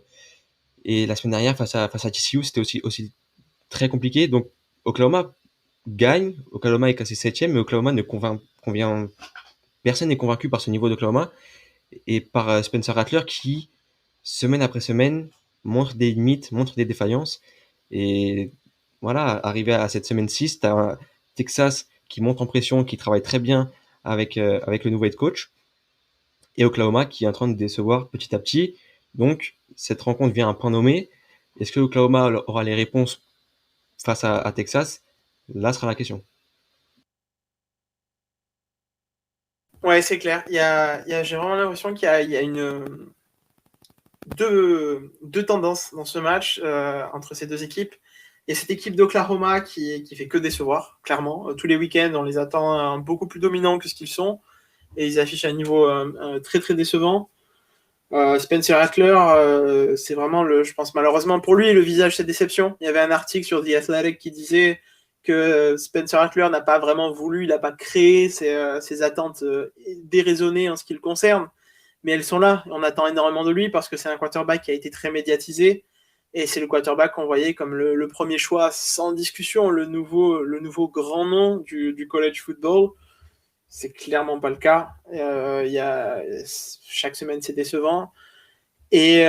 et la semaine dernière face à TCU, c'était aussi très compliqué. Donc Oklahoma gagne, Oklahoma est classé septième, mais Oklahoma ne convient personne n'est convaincu par ce niveau d'Oklahoma et par Spencer Rattler qui, semaine après semaine, montre des limites, montre des défaillances. Et voilà, arrivé à cette semaine 6, tu as un Texas qui monte en pression, qui travaille très bien avec le nouveau head coach, et Oklahoma qui est en train de décevoir petit à petit. Donc, cette rencontre vient à un point nommé. Est-ce que Oklahoma aura les réponses face à Texas? Là sera la question. Ouais, c'est clair. J'ai vraiment l'impression qu'il y a deux tendances dans ce match entre ces deux équipes. Il y a cette équipe d'Oklahoma qui fait que décevoir, clairement. Tous les week-ends, on les attend beaucoup plus dominants que ce qu'ils sont. Et ils affichent un niveau très très décevant. Spencer Rattler, c'est vraiment, je pense malheureusement pour lui, le visage de cette déception. Il y avait un article sur The Athletic qui disait que Spencer Rattler n'a pas vraiment voulu, il n'a pas créé ses attentes déraisonnées en ce qui le concerne. Mais elles sont là. On attend énormément de lui parce que c'est un quarterback qui a été très médiatisé. Et c'est le quarterback qu'on voyait comme le premier choix sans discussion, le nouveau grand nom du college football. C'est clairement pas le cas. Chaque semaine, c'est décevant. Et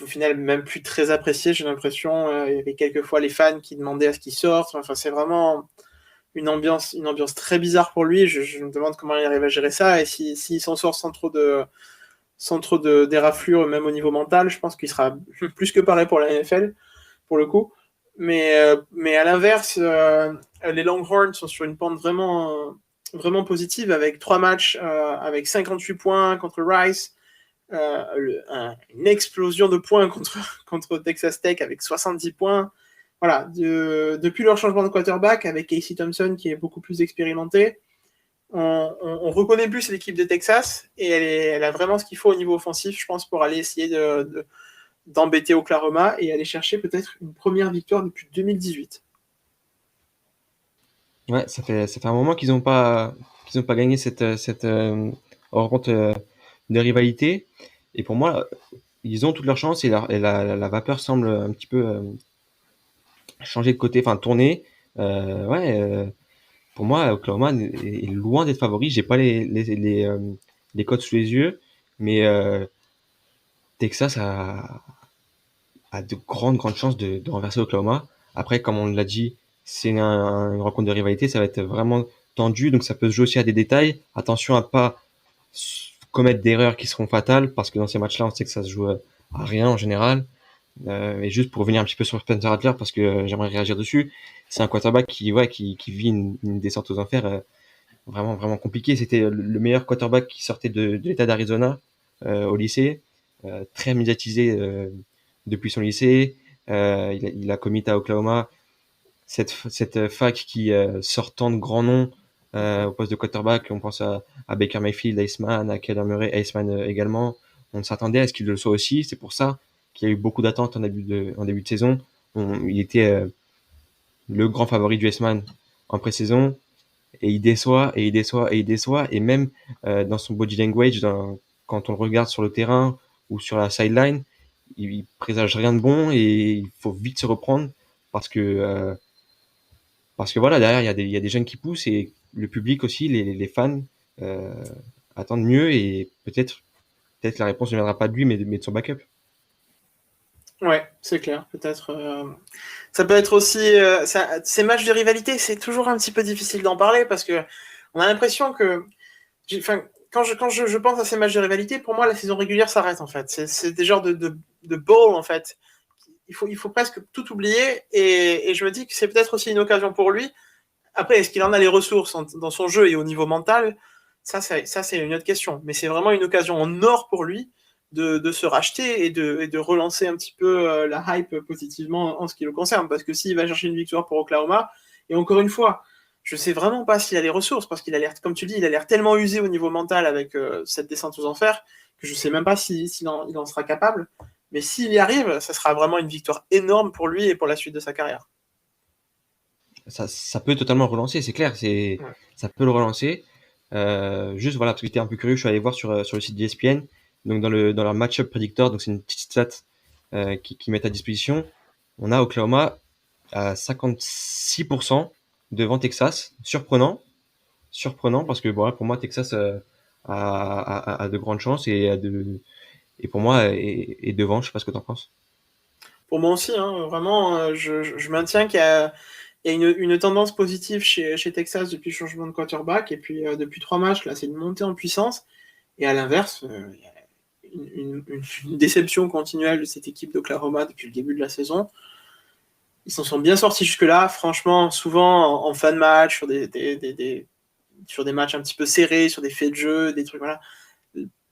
au final, même plus très apprécié, j'ai l'impression. Il y avait quelques fois les fans qui demandaient à ce qu'il sorte. Enfin, c'est vraiment une ambiance très bizarre pour lui. Je me demande comment il arrive à gérer ça et s'il s'en sort sans trop d'éraflures, même au niveau mental, je pense qu'il sera plus que paré pour la NFL, pour le coup. Mais à l'inverse, les Longhorns sont sur une pente vraiment positive avec 3 matchs, avec 58 points contre Rice, une explosion de points contre Texas Tech avec 70 points. Voilà, depuis leur changement de quarterback avec Casey Thompson qui est beaucoup plus expérimenté, on reconnaît plus l'équipe de Texas et elle a vraiment ce qu'il faut au niveau offensif, je pense, pour aller essayer d'embêter Oklahoma et aller chercher peut-être une première victoire depuis 2018. Ouais, ça fait un moment qu'ils ont pas gagné cette rencontre de rivalité. Et pour moi, ils ont toutes leurs chances et la vapeur semble un petit peu changer de côté, enfin tourner. Ouais, pour moi, Oklahoma est loin d'être favori. J'ai pas les codes sous les yeux, mais Texas a de grandes chances de renverser Oklahoma. Après, comme on l'a dit, c'est une rencontre de rivalité, ça va être vraiment tendu, donc ça peut se jouer aussi à des détails. Attention à pas commettre d'erreurs qui seront fatales, parce que dans ces matchs-là, on sait que ça se joue à rien en général. Et juste pour revenir un petit peu sur Spencer Rattler, parce que j'aimerais réagir dessus, c'est un quarterback qui vit une descente aux enfers vraiment compliquée. C'était le meilleur quarterback qui sortait de l'État d'Arizona au lycée, très médiatisé depuis son lycée. Il a commit à Oklahoma, cette fac qui sort tant de grands noms au poste de quarterback. On pense à Baker Mayfield, Iceman, à Kyler Murray, Iceman également. On s'attendait à ce qu'il le soit aussi. C'est pour ça qu'il y a eu beaucoup d'attentes en début de saison. Il était le grand favori du Iceman en pré-saison. Et il déçoit, et il déçoit, et il déçoit. Et même dans son body language, quand on le regarde sur le terrain ou sur la sideline, il présage rien de bon et il faut vite se reprendre parce que parce que voilà, derrière, il y a des jeunes qui poussent et le public aussi, les fans euh, attendent mieux et peut-être la réponse ne viendra pas de lui, mais de son backup. Ouais, c'est clair. Peut-être. Ça peut être aussi. Ces matchs de rivalité, c'est toujours un petit peu difficile d'en parler parce que on a l'impression que. Enfin, quand je pense à ces matchs de rivalité, pour moi, la saison régulière s'arrête en fait. C'est des genres de bowl en fait. Il faut presque tout oublier et je me dis que c'est peut-être aussi une occasion pour lui Après, est-ce qu'il en a les ressources dans son jeu et au niveau mental? Ça, c'est une autre question. Mais c'est vraiment une occasion en or pour lui de se racheter et de relancer un petit peu la hype positivement en ce qui le concerne. Parce que s'il va chercher une victoire pour Oklahoma, et encore une fois, je sais vraiment pas s'il a les ressources, parce qu'il a l'air, comme tu le dis, il a l'air tellement usé au niveau mental avec cette descente aux enfers, que je sais même pas s'il en sera capable. Mais s'il y arrive, ça sera vraiment une victoire énorme pour lui et pour la suite de sa carrière. Ça peut totalement relancer, c'est clair, ça peut le relancer. Juste voilà, parce que j'étais un peu curieux, je suis allé voir sur le site d'ESPN, donc dans leur match-up predictor, donc c'est une petite stat qui mettent à disposition. On a Oklahoma à 56% devant Texas, surprenant parce que bon, pour moi Texas a de grandes chances et pour moi est devant. Je sais pas ce que tu en penses. Pour moi aussi, hein, vraiment, je maintiens qu'il y a une tendance positive chez Texas depuis le changement de quarterback. Et puis, depuis 3 matchs, là, c'est une montée en puissance. Et à l'inverse, il y a une déception continuelle de cette équipe d'Oklahoma depuis le début de la saison. Ils s'en sont bien sortis jusque-là. Franchement, souvent en fin de match, sur des matchs un petit peu serrés, sur des faits de jeu, des trucs, voilà.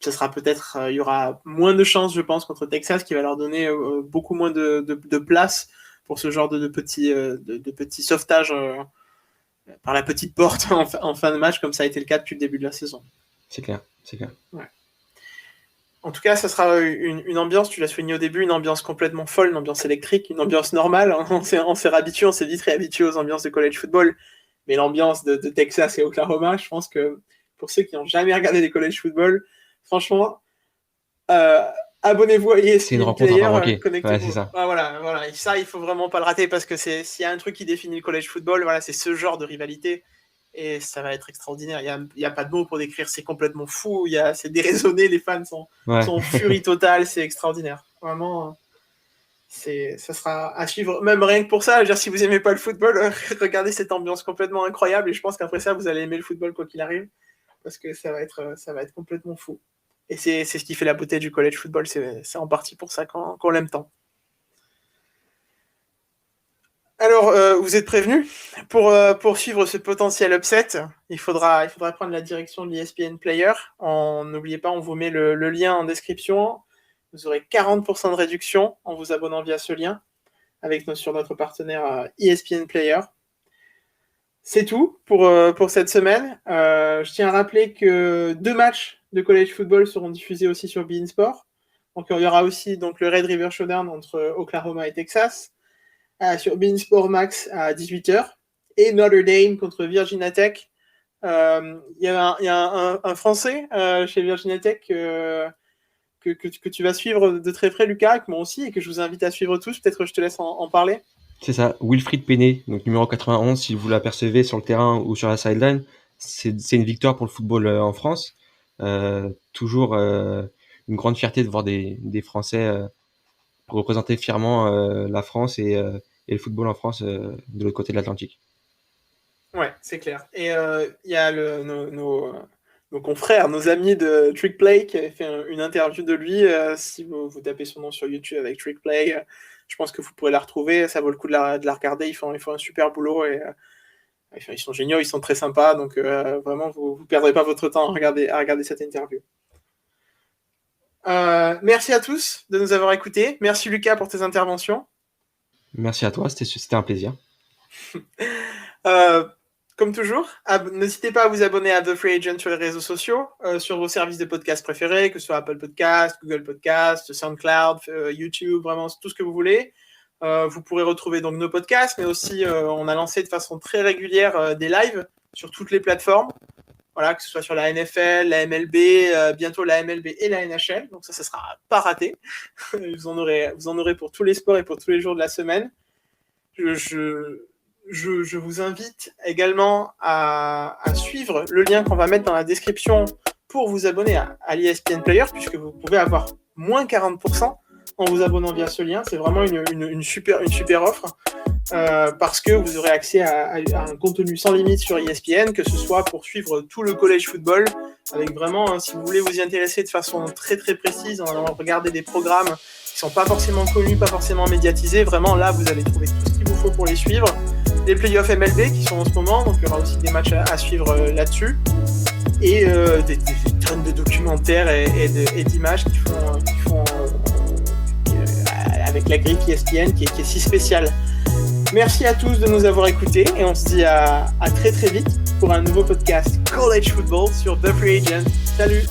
Ça sera peut-être, il y aura moins de chances, je pense, contre Texas, qui va leur donner beaucoup moins de place pour ce genre de petits sauvetages par la petite porte en fin de match, comme ça a été le cas depuis le début de la saison. C'est clair. Ouais. En tout cas, ça sera une ambiance, tu l'as souligné au début, une ambiance complètement folle, une ambiance électrique, une ambiance normale. On s'est vite réhabitué aux ambiances de college football, mais l'ambiance de Texas et Oklahoma, je pense que pour ceux qui n'ont jamais regardé des college football, franchement, abonnez-vous à ESPN c'est une rencontre à manquer. Connectez-vous. Ouais, c'est ça. Voilà. Et ça, il faut vraiment pas le rater parce que s'il y a un truc qui définit le college football, voilà, c'est ce genre de rivalité et ça va être extraordinaire. Il y a pas de mots pour décrire, c'est complètement fou. C'est déraisonné, les fans sont en furie totale, c'est extraordinaire. Vraiment, ça sera à suivre. Même rien que pour ça, je veux dire, si vous aimez pas le football, regardez cette ambiance complètement incroyable et je pense qu'après ça, vous allez aimer le football quoi qu'il arrive parce que ça va être complètement fou. Et c'est ce qui fait la beauté du college football, c'est en partie pour ça qu'on l'aime tant. Alors, vous êtes prévenus pour suivre ce potentiel upset, il faudra prendre la direction de l'ESPN Player. N'oubliez pas, on vous met le lien en description. Vous aurez 40% de réduction en vous abonnant via ce lien sur notre partenaire ESPN Player. C'est tout pour cette semaine. Je tiens à rappeler que 2 matchs de college football seront diffusés aussi sur beIN Sport. Donc, il y aura aussi donc, le Red River Showdown entre Oklahoma et Texas sur beIN Sport Max à 18h et Notre Dame contre Virginia Tech. Il y a un Français chez Virginia Tech que tu vas suivre de très près, Lucas, avec moi aussi, et que je vous invite à suivre tous. Peut-être que je te laisse en parler. C'est ça, Wilfried Penney, donc numéro 91, si vous l'apercevez sur le terrain ou sur la sideline, c'est une victoire pour le football en France. Toujours une grande fierté de voir des Français représenter fièrement la France et le football en France de l'autre côté de l'Atlantique. Ouais, c'est clair. Et il y a nos confrères, nos amis de Trick Play qui avaient fait une interview de lui. Si vous tapez son nom sur YouTube avec Trick Play, je pense que vous pourrez la retrouver. Ça vaut le coup de la regarder. Ils font un super boulot et ils sont géniaux, ils sont très sympas. Donc vraiment, vous ne perdrez pas votre temps à regarder cette interview. Merci à tous de nous avoir écoutés. Merci Lucas pour tes interventions. Merci à toi, c'était un plaisir. Comme toujours, n'hésitez pas à vous abonner à The Free Agent sur les réseaux sociaux, sur vos services de podcast préférés, que ce soit Apple Podcast, Google Podcast, SoundCloud, YouTube, vraiment tout ce que vous voulez. Vous pourrez retrouver donc nos podcasts, mais aussi on a lancé de façon très régulière des lives sur toutes les plateformes. Voilà, que ce soit sur la NFL, la MLB, bientôt la MLB et la NHL. Donc ça sera pas raté. Vous en aurez pour tous les sports et pour tous les jours de la semaine. Je vous invite également à suivre le lien qu'on va mettre dans la description pour vous abonner à l'ESPN Player, puisque vous pouvez avoir moins 40% en vous abonnant via ce lien. C'est vraiment une super offre parce que vous aurez accès à un contenu sans limite sur ESPN, que ce soit pour suivre tout le college football, avec vraiment, si vous voulez vous y intéresser de façon très très précise, en allant regarder des programmes qui ne sont pas forcément connus, pas forcément médiatisés. Vraiment, là, vous allez trouver tout ce qu'il vous faut pour les suivre. les playoffs MLB qui sont en ce moment, donc il y aura aussi des matchs à suivre là-dessus. Et des tonnes de documentaires et d'images qui font avec la grille ESPN qui est si spéciale. Merci à tous de nous avoir écoutés et on se dit à très très vite pour un nouveau podcast College Football sur The Free Agent. Salut!